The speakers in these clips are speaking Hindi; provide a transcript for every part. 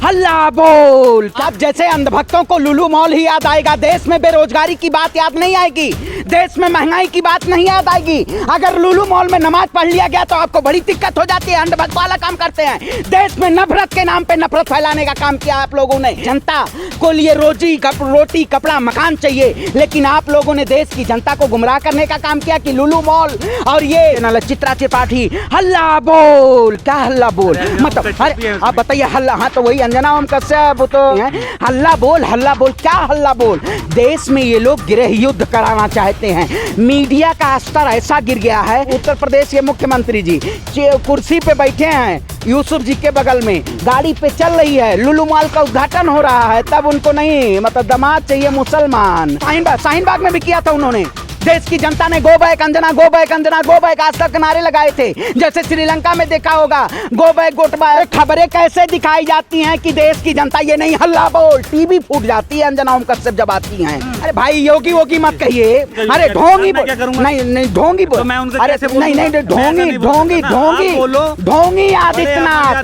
हल्ला बोल। अब जैसे अंधभक्तों को लुलु मॉल ही याद आएगा, देश में बेरोजगारी की बात याद नहीं आएगी, देश में महंगाई की बात नहीं याद आएगी। अगर लुलु मॉल में नमाज पढ़ लिया गया तो आपको बड़ी दिक्कत हो जाती है। अंधभक्त वाला काम करते हैं। देश में नफरत के नाम पे नफरत फैलाने का काम किया आप लोगों ने। जनता को लिए रोटी कपड़ा मकान चाहिए, लेकिन आप लोगों ने देश की जनता को गुमराह करने का काम किया कि लुलु मॉल और ये चित्रा त्रिपाठी हल्ला बोल। क्या हल्ला बोल मतलब? अरे आप बताइए हल्ला। हाँ तो वही अंजना ओम कश्यप तो हल्ला बोल क्या हल्ला बोल? देश में ये लोग गृह युद्ध कराना चाहते हैं। मीडिया का स्तर ऐसा गिर गया है। उत्तर प्रदेश के मुख्यमंत्री जी कुर्सी पे बैठे हैं यूसुफ जी के बगल में, गाड़ी पे चल रही है, लुलु मॉल का उद्घाटन हो रहा है, तब उनको नहीं मतलब दामाद चाहिए मुसलमान। शाहीन बाग में भी किया था उन्होंने। देश की जनता ने go back Anjana go back Anjana go back आज तक नारे लगाए थे। जैसे श्रीलंका में देखा होगा गो बैक गोटबाय। खबरें कैसे दिखाई जाती हैं कि देश की जनता ये नहीं हल्ला बोल, टीवी फूट जाती है अंजना ओम कश्यप जब आती हैं। अरे भाई योगी वोगी मत कहिए। अरे ढोंगी बोल, नहीं ढोंगी बोल। अरे नहीं ढोंगी आदित्यनाथ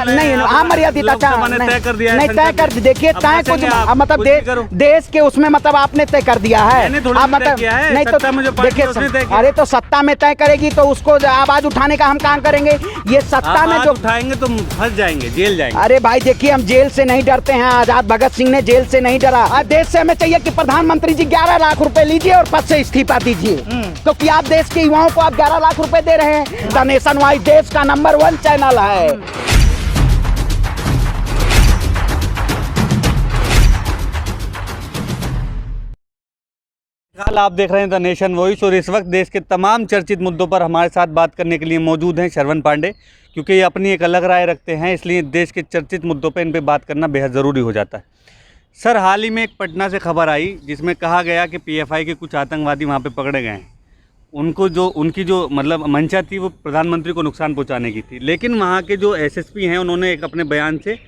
नहीं अमर्यादित नहीं तय कर। देखिए तय कुछ मतलब देश के उसमें मतलब आपने तय कर दिया है। मतलब नहीं तो देखिए, अरे तो सत्ता में तय करेगी तो उसको आवाज उठाने का हम काम करेंगे। ये सत्ता में जो उठाएंगे तो फंस जाएंगे, जेल जाएंगे। अरे भाई देखिए हम जेल से नहीं डरते हैं। आजाद भगत सिंह ने जेल से नहीं डरा। देश से हमें चाहिए कि प्रधानमंत्री जी 11 लाख रुपए लीजिए और पद से इस्तीफा दीजिए, क्योंकि आप देश के युवाओं को आप 11 लाख रुपए दे रहे हैं। द नेशन वाइज देश का नंबर 1 चैनल है। हाल आप देख रहे हैं द नेशन वॉइस और इस वक्त देश के तमाम चर्चित मुद्दों पर हमारे साथ बात करने के लिए मौजूद हैं श्रवण पांडे, क्योंकि ये अपनी एक अलग राय रखते हैं, इसलिए देश के चर्चित मुद्दों पर इन पर बात करना बेहद ज़रूरी हो जाता है। सर, हाल ही में एक पटना से खबर आई जिसमें कहा गया कि पीएफआई के कुछ आतंकवादी वहाँ पे पकड़े गए हैं। उनकी जो मतलब मंशा थी वो प्रधानमंत्री को नुकसान पहुँचाने की थी, लेकिन वहाँ के जो एसएसपी हैं उन्होंने एक अपने बयान से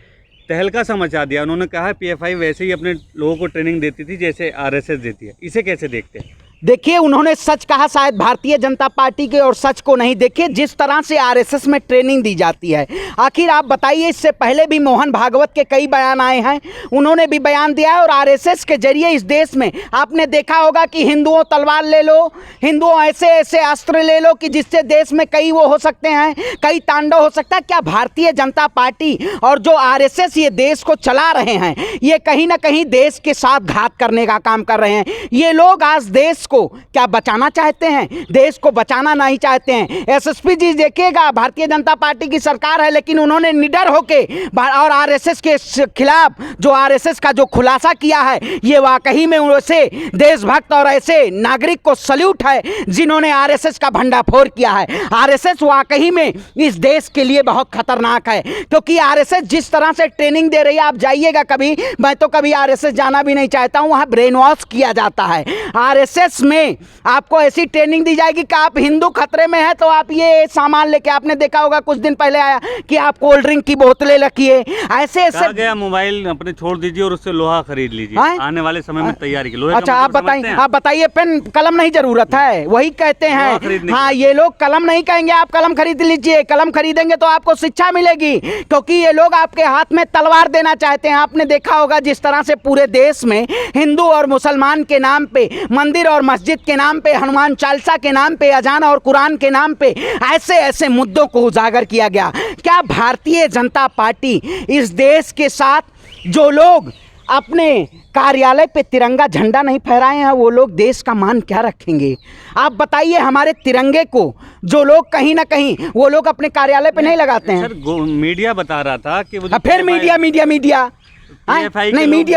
तहलका सा मचा दिया। उन्होंने कहा पीएफआई वैसे ही अपने लोगों को ट्रेनिंग देती थी जैसे आरएसएस देती है। इसे कैसे देखते हैं? देखिए उन्होंने सच कहा शायद भारतीय जनता पार्टी के, और सच को नहीं। देखिए जिस तरह से आरएसएस में ट्रेनिंग दी जाती है, आखिर आप बताइए, इससे पहले भी मोहन भागवत के कई बयान आए हैं, उन्होंने भी बयान दिया है। और आरएसएस के जरिए इस देश में आपने देखा होगा कि हिंदुओं तलवार ले लो, हिंदुओं ऐसे ऐसे अस्त्र ले लो कि जिससे देश में कई वो हो सकते हैं, कई तांडव हो सकता है। क्या भारतीय जनता पार्टी और जो आरएसएस ये देश को चला रहे हैं, ये कहीं ना कहीं देश के साथ घात करने का काम कर रहे हैं? ये लोग आज देश को क्या बचाना चाहते हैं? देश को बचाना नहीं चाहते हैं। एसएसपी जी देखिएगा, भारतीय जनता पार्टी की सरकार है, लेकिन उन्होंने निडर होके और आरएसएस के खिलाफ जो आरएसएस का जो खुलासा किया है, ये वाकई में वैसे देशभक्त और ऐसे नागरिक को सल्यूट है जिन्होंने आरएसएस का भंडाफोड़ किया है। आरएसएस वाकई में इस देश के लिए बहुत खतरनाक है, क्योंकि आरएसएस जिस तरह से ट्रेनिंग दे रही है, आप जाइएगा कभी, मैं तो कभी आरएसएस जाना भी नहीं चाहता हूं, वहां ब्रेन वॉश किया जाता है। आरएसएस में आपको ऐसी ट्रेनिंग दी जाएगी कि आप हिंदू खतरे में है तो आप ये सामान लेके, आपने देखा होगा कुछ दिन पहले आया कि आप कोल्ड ड्रिंक की बोतलें रखिए, ऐसे ऐसे गया मोबाइल अपने छोड़ दीजिए और उससे लोहा खरीद लीजिए, आने वाले समय में तैयारी के लोहे। अच्छा आप बताइए पेन कलम नहीं जरूरत है, वही कहते हैं। हाँ ये लोग कलम नहीं कहेंगे, आप कलम खरीद लीजिए। कलम खरीदेंगे तो आपको शिक्षा मिलेगी, क्योंकि ये लोग आपके हाथ में तलवार देना चाहते हैं। आपने देखा होगा जिस तरह से पूरे देश में हिंदू और मुसलमान के नाम पे, मंदिर और मस्जिद के नाम पे, हनुमान चालीसा के नाम पे, अजान और कुरान के नाम पे ऐसे ऐसे मुद्दों को उजागर किया गया। क्या भारतीय जनता पार्टी इस देश के साथ, जो लोग अपने कार्यालय पे तिरंगा झंडा नहीं फहराए हैं, वो लोग देश का मान क्या रखेंगे? आप बताइए, हमारे तिरंगे को जो लोग कहीं ना कहीं वो लोग अपने कार्यालय पे नहीं लगाते हैं। सर मीडिया बता रहा था कि फिर मीडिया नहीं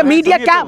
मीडिया क्या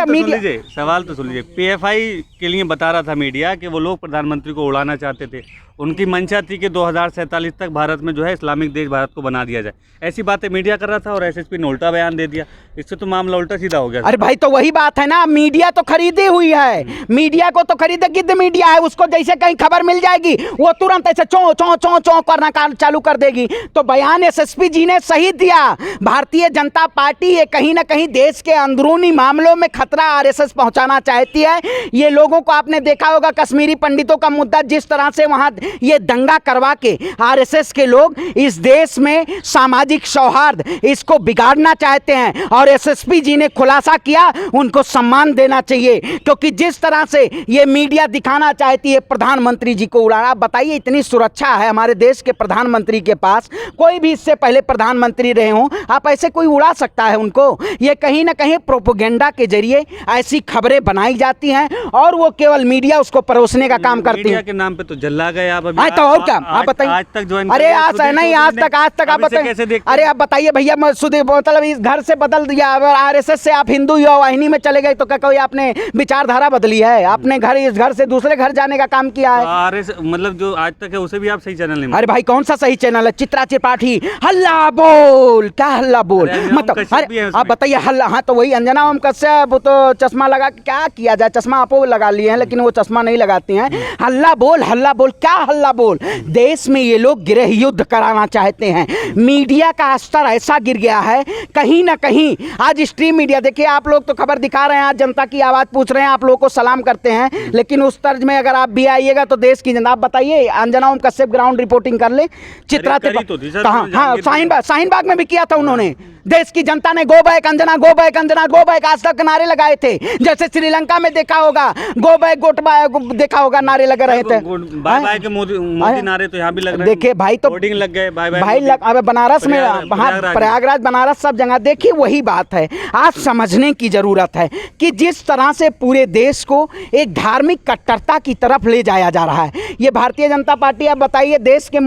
मीडिया सवाल तो सुन लीजिए। पीएफआई के लिए बता रहा था मीडिया कि वो लोग प्रधानमंत्री को उड़ाना चाहते थे। उनकी मंशा थी कि 2047 तक भारत में जो है इस्लामिक देश भारत को बना दिया जाए। ऐसी बातें मीडिया कर रहा था और एसएसपी ने उल्टा बयान दे दिया। इससे तो मामला उल्टा सीधा हो गया। अरे भाई तो वही बात है ना, मीडिया तो खरीदी हुई है, मीडिया को तो खरीदे गिद्ध मीडिया है, उसको जैसे कहीं खबर मिल जाएगी वो तुरंत ऐसे चौं चौं चौं चौं करना चालू कर देगी। तो बयान एसएसपी जी ने सही दिया। भारतीय जनता पार्टी ये कहीं ना कहीं देश के अंदरूनी मामलों में खतरा आरएसएस पहुंचाना चाहती है। ये लोगों को आपने देखा होगा, कश्मीरी पंडितों का मुद्दा जिस तरह से वहां ये दंगा करवा के आरएसएस के लोग इस देश में सामाजिक सौहार्द इसको बिगाड़ना चाहते हैं। और एसएसपी जी ने खुलासा किया, उनको सम्मान देना चाहिए, क्योंकि जिस तरह से ये मीडिया दिखाना चाहती है प्रधानमंत्री जी को उड़ाना। बताइए, इतनी सुरक्षा है हमारे देश के प्रधानमंत्री के पास, कोई भी इससे पहले प्रधानमंत्री रहे हों, आप ऐसे कोई उड़ा सकता है उनको? ये कहीं ना कहीं प्रोपेगेंडा के जरिए ऐसी खबरें बनाई जाती हैं और वो केवल मीडिया उसको परोसने का काम करती है। मीडिया के नाम पे तो जल्ला गए आप अभी। तो और क्या आप बताइए? आज तक ज्वाइन, अरे आज नहीं, आज तक आप बताइए। अरे आप बताइए भैया, मतलब इस घर से बदल दिया, आरएसएस से आप हिंदू युवा वाहिनी में चले गए तो क्या कोई आपने विचारधारा बदली है? आपने घर इस घर से दूसरे घर जाने का काम किया है। आरएसएस मतलब जो आज तक है उसे भी आप सही चैनल नहीं। अरे भाई कौन सा सही चैनल है? चित्रा त्रिपाठी हल्ला बोल, क्या हल्ला बोल मतलब? अरे आप बताइए हल्ला। हाँ तो वही अंजना ओम कश्यप, वो तो चश्मा लगा के क्या किया जाए, चश्मा आपो लगा लिए हैं लेकिन वो चश्मा नहीं लगाती हैं। हल्ला बोल क्या हल्ला बोल? देश में ये लोग गृह युद्ध कराना चाहते हैं। मीडिया का स्तर ऐसा गिर गया है कहीं ना कहीं। आज स्ट्रीम मीडिया देखिए, आप लोग तो खबर दिखा रहे हैं, आज जनता की आवाज़ पूछ रहे हैं, आप लोगों को सलाम करते हैं, लेकिन उस तर्ज में अगर आप भी आइएगा तो देश की जनता, आप बताइए अंजना ओम कश्यप ग्राउंड रिपोर्टिंग कर ले। चित्रा कहाँ? हाँ, शाहीन बाग में भी किया था उन्होंने। देश की जनता ने go back Anjana, go back Anjana, go back आज तक नारे लगाए थे। जैसे श्रीलंका में देखा होगा, गो बैक गोटबाय देखा होगा, नारे लगे रहे थे। बाय बाय के मोदी नारे तो यहाँ भी लग रहे हैं। देखिए भाई, तो होर्डिंग लग गए बाय बाय भाई अब बनारस में, हाँ प्रयागराज बनारस सब जगह। देखिए वही बात है, आज समझने की जरूरत है कि जिस तरह से पूरे देश को एक धार्मिक कट्टरता की तरफ ले जाया जा रहा है ये भारतीय जनता पार्टी। अब बताइए, देश के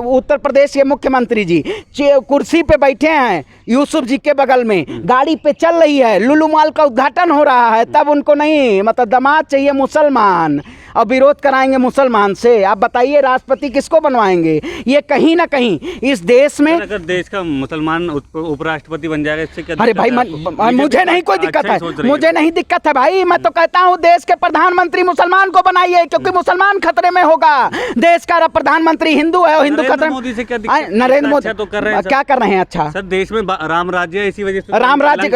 उत्तर प्रदेश के मुख्यमंत्री जी कुर्सी पे बैठे हैं यूसुफ जी के बगल में, गाड़ी पे चल रही है, लुलु मॉल का उद्घाटन हो रहा है, तब उनको नहीं मतलब दामाद चाहिए मुसलमान और विरोध कराएंगे मुसलमान से। आप बताइए राष्ट्रपति किसको बनवाएंगे? ये कहीं ना कहीं इस देश में, अगर देश का मुसलमान उपराष्ट्रपति बन जाएगा इससे क्या? अरे भाई मुझे नहीं कोई दिक्कत है, मुझे नहीं दिक्कत है भाई। मैं तो कहता हूँ देश के प्रधानमंत्री मुसलमान को बनाइए, क्योंकि मुसलमान खतरे में होगा। देश का प्रधानमंत्री हिंदू है और हिंदू खतरे। मोदी से क्या दिक्कत? नरेंद्र मोदी तो कर रहे हैं, क्या कर रहे हैं? अच्छा सर, देश में राम राज्य है, इसी वजह से राम राज्य।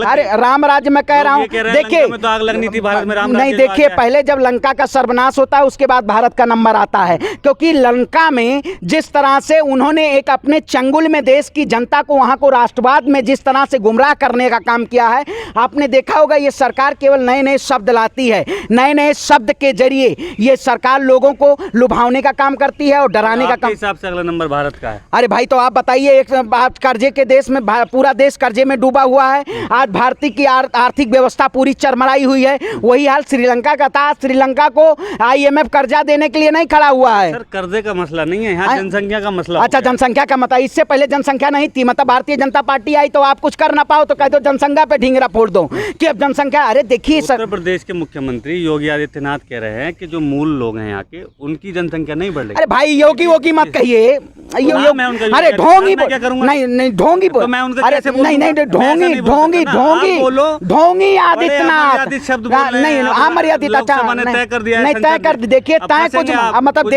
अरे राम राज्य मैं कह रहा हूँ, देखिए तो आग लगनी थी भारत में, राम नहीं, देखिए पहले जब लंका का सर्वनाश होता है उसके बाद भारत का नंबर आता है, क्योंकि लंका में जिस तरह से उन्होंने एक अपने चंगुल में देश की जनता को, वहां को राष्ट्रवाद में जिस तरह से गुमराह करने का काम किया है, आपने देखा होगा। ये सरकार केवल नए नए शब्द लाती है, नए नए शब्द के जरिए ये सरकार लोगों को लुभावने का काम करती है और डराने का काम। हिसाब से अगला नंबर भारत का है। अरे भाई तो आप बताइए, एक कर्जे के देश में पूरा देश कर्जे में डूबा हुआ है। आज भारतीय की आर्थिक व्यवस्था पूरी चरमराई हुई है। वही हाल श्रीलंका का था। श्रीलंका को IMF कर्जा देने के लिए नहीं खड़ा हुआ है। सर, कर्जे का मसला नहीं है, यहाँ जनसंख्या का मसला। अच्छा, जनसंख्या का मतलब, इससे पहले जनसंख्या नहीं थी, मतलब भारतीय जनता पार्टी आई तो आप कुछ कर ना पाओ तो कह दो जनसंख्या पे ढींगरा फोड़ दो कि अब जनसंख्या। अरे देखिए, उत्तर प्रदेश के मुख्यमंत्री योगी आदित्यनाथ कह रहे हैं कि जो मूल लोग हैं यहाँ के, उनकी जनसंख्या नहीं बढ़ रही। अरे भाई योगी मत कहिए, अरे ढोंगी नहीं ढोंगी, ढोंगी आदित्यनाथ नहीं, अमर्यादित। अच्छा नहीं तय कर, देखिए तय कुछ मतलब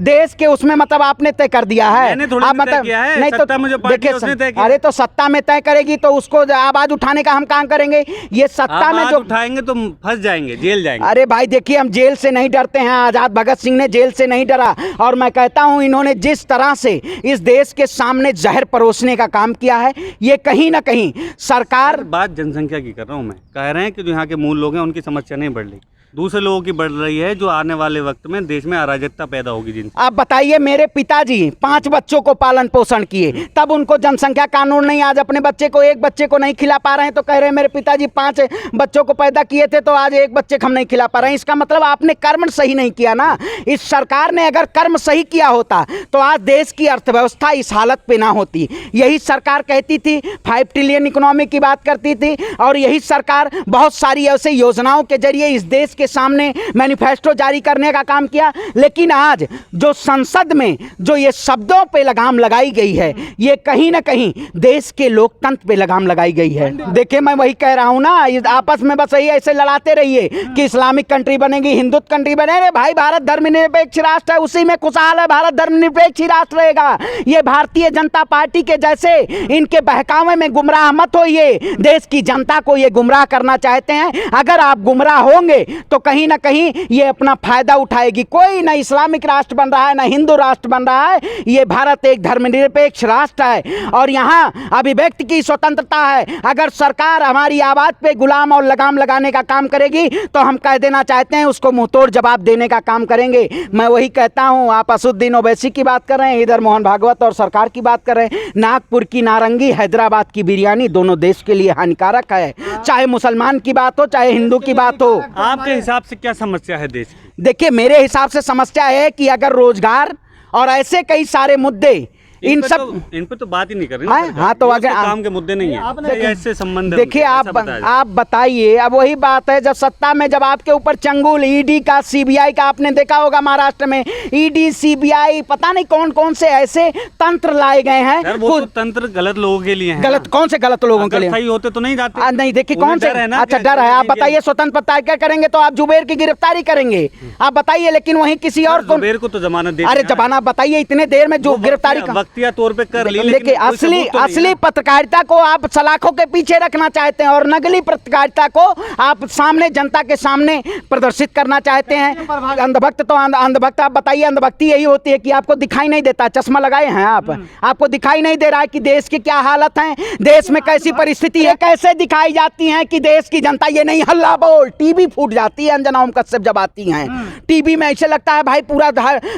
देश के उसमें मतलब आपने तय कर दिया है, आप मतलब नहीं तो देखिए। अरे तो सत्ता में तय करेगी तो उसको आवाज उठाने का हम काम करेंगे। ये सत्ता में जो उठाएंगे तो फंस जाएंगे, जेल जाएंगे। अरे भाई देखिए, हम जेल से नहीं डरते हैं। आजाद भगत सिंह ने जेल से नहीं डरा, और मैं कहता हूं इन्होंने जिस तरह से इस देश के सामने जहर परोसने का काम किया है, ये कहीं ना कहीं सरकार। बात जनसंख्या की कर रहा हूं मैं, कह रहे हैं कि जो यहाँ के मूल लोग हैं उनकी समस्या नहीं बढ़ रही, दूसरे लोगों की बढ़ रही है, जो आने वाले वक्त में देश में अराजकता पैदा होगी। जिन आप बताइए, मेरे पिताजी 5 बच्चों को पालन पोषण किए, तब उनको जनसंख्या कानून नहीं। आज अपने बच्चे को, एक बच्चे को नहीं खिला पा रहे हैं तो कह रहे हैं मेरे पिताजी 5 बच्चों को पैदा किए थे तो आज एक बच्चे को हम नहीं खिला पा रहे हैं। इसका मतलब आपने कर्म सही नहीं किया ना। इस सरकार ने अगर कर्म सही किया होता तो आज देश की अर्थव्यवस्था इस हालत पे ना होती। यही सरकार कहती थी 5 ट्रिलियन इकोनॉमी की बात करती थी, और यही सरकार बहुत सारी ऐसे योजनाओं के जरिए इस देश के सामने मैनिफेस्टो जारी करने का काम किया। लेकिन आज जो संसद में जो ये शब्दों पे लगाम लगाई गई है, ये कहीं ना कहीं देश के लोकतंत्र पे लगाम लगाई गई है। देखिए, मैं वही कह रहा हूं ना, आपस में बस यही ऐसे लड़ाते रहिए कि इस्लामिक कंट्री बनेगी, हिंदुत्व कंट्री बनेगी। भाई भारत धर्मनिरपेक्ष राष्ट्र है, उसी में खुशहाल है, भारत धर्मनिरपेक्ष ही राष्ट्र रहेगा। ये भारतीय जनता पार्टी के जैसे इनके बहकावे में गुमराह मत होइए। देश की जनता को ये गुमराह करना चाहते हैं। अगर आप गुमराह होंगे तो कहीं ना कहीं ये अपना फायदा उठाएगी। कोई ना इस्लामिक राष्ट्र बन रहा है, ना हिंदू राष्ट्र बन रहा है, ये भारत एक धर्मनिरपेक्ष राष्ट्र है और यहाँ अभिव्यक्ति की स्वतंत्रता है। अगर सरकार हमारी आवाज पे गुलाम और लगाम लगाने का काम करेगी तो हम कह देना चाहते हैं उसको मुंहतोड़ जवाब देने का काम करेंगे। मैं वही कहता हूं, आप असुद्दीन ओवैसी की बात कर रहे हैं, इधर मोहन भागवत और सरकार की बात कर रहे हैं। नागपुर की नारंगी, हैदराबाद की बिरयानी दोनों देश के लिए हानिकारक है, चाहे मुसलमान की बात हो चाहे हिंदू की बात हो। आपके हिसाब से क्या समस्या है देश की? देखिए, मेरे हिसाब से समस्या है कि अगर रोजगार और ऐसे कई सारे मुद्दे इन पे तो बात ही नहीं कर रहे हैं। हाँ, तो अगर काम के मुद्दे नहीं है, ऐसे संबंध। देखिए, आप बताइए, अब वही बात है, जब सत्ता में जब आपके ऊपर चंगुल ईडी का, सीबीआई का, आपने देखा होगा महाराष्ट्र में ईडी सीबीआई पता नहीं कौन कौन से ऐसे तंत्र लाए गए हैं। वो तो तंत्र गलत लोगों के लिए है। गलत कौन से गलत लोगों के लिए? सही होते तो नहीं जाते। नहीं, देखिए कौन से, अच्छा डर है। आप बताइए, स्वतंत्र प्रत्यार क्या करेंगे तो आप जुबेर की गिरफ्तारी करेंगे, आप बताइए, लेकिन वहीं किसी और जुबेर को तो जमानत दे। अरे जमानत बताइए, इतने देर में जो गिरफ्तारी वक्तिया तौर पे कर। देखिए, असली पत्रकारिता को आप सलाखों के पीछे रखना चाहते हैं और नकली पत्रकारिता को आप सामने, जनता के सामने प्रदर्शित करना चाहते हैं। अंधभक्त तो अंधभक्त, आप बताइए, अंधभक्ति यही होती है कि आपको दिखाई नहीं देता। चश्मा लगाए हैं आप, आपको दिखाई नहीं दे रहा है कि देश की क्या हालत है, देश में कैसी परिस्थिति है, कैसे दिखाई जाती है कि देश की जनता ये नहीं हल्ला बोल। टीबी फूट जाती है अंजना ओम कश्यप जब आती हैं टीबी में, ऐसे लगता है भाई पूरा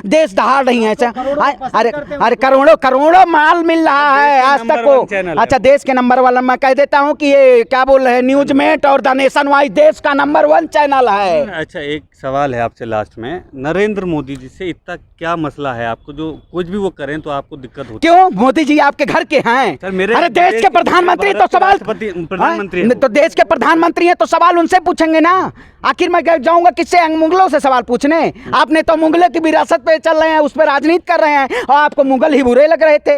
देश दहाड़ रही है। अरे करोड़ों करोड़ों माल मिल रहा है आज तक को। अच्छा, देश के नंबर 1 मैं कह देता हूं कि ये क्या बोल रहे हैं, न्यूज़मेट और द नेशन वाइज देश का नंबर 1 चैनल है। अच्छा, एक सवाल है आपसे लास्ट में, नरेंद्र मोदी जी से इतना क्या मसला है आपको, जो कुछ भी वो करें तो आपको दिक्कत होती है? क्यों? मोदी जी आपके घर के हैं। अरे देश के प्रधानमंत्री तो सवाल, प्रधानमंत्री तो देश के प्रधानमंत्री हैं तो सवाल उनसे पूछेंगे ना। आखिर मैं जाऊंगा किससे? मुगलों से सवाल पूछने? आपने तो मुगलों की विरासत पे चल रहे हैं, उस पर राजनीति कर रहे हैं और आपको मुगल ही बुरे लग रहे थे।